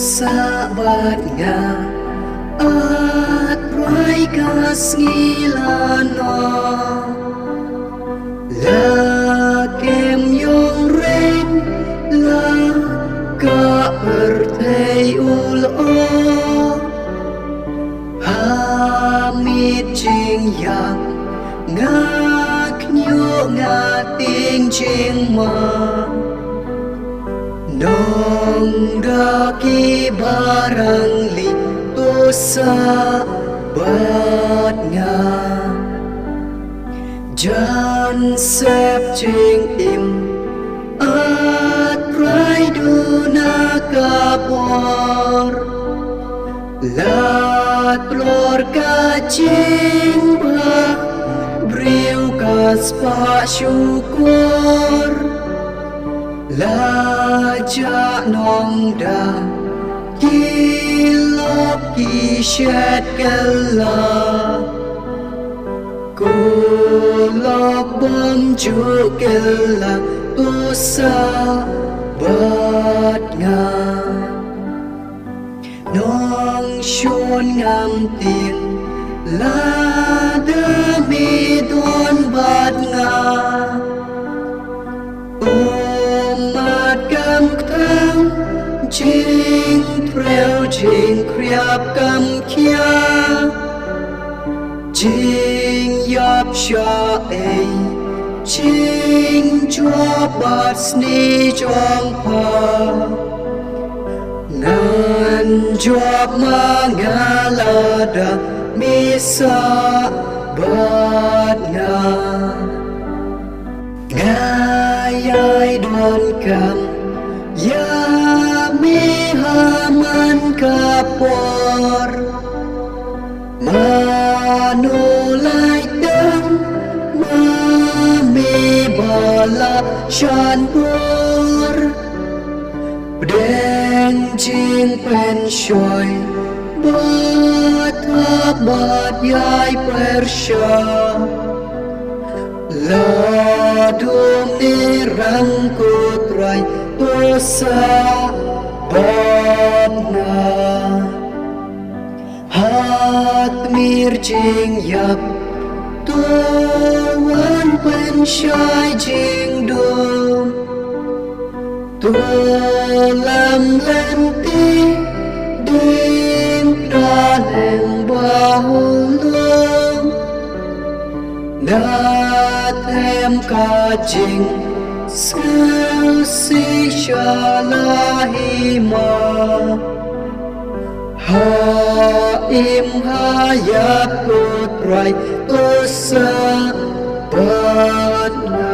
sahabatnya at rai kasngilana la kem yong ren la ka pertei ulo hamid jing yang ngak nyu ngating jing ma nong daki barang li tu sahabatnya jan sep jing im at rai du na kapor la plor ka jing ba briu kas pa syukur la ja nong da kilop ki shet kala kulok bom ju kala tu sahabatnya nong shon ngam tin la demi don bat nga cam thang chinh treo chinh kriap cam kia chinh yop sha ai chinh chua bát sni chong pa ngan job ma ngalada misa bat nga ngayai don kam ya mi haman kapor manulai dan mami bala shanpur đen chinh pen shoy bat bat yai persha la dum ni rang kutrai sahabatnya hat mir jing yap tuan pen shai jing dum tu lam lenti ding daleng bahulung na thêm ca jing si shalahi ma ha im ha ya putrai tu sahabatnya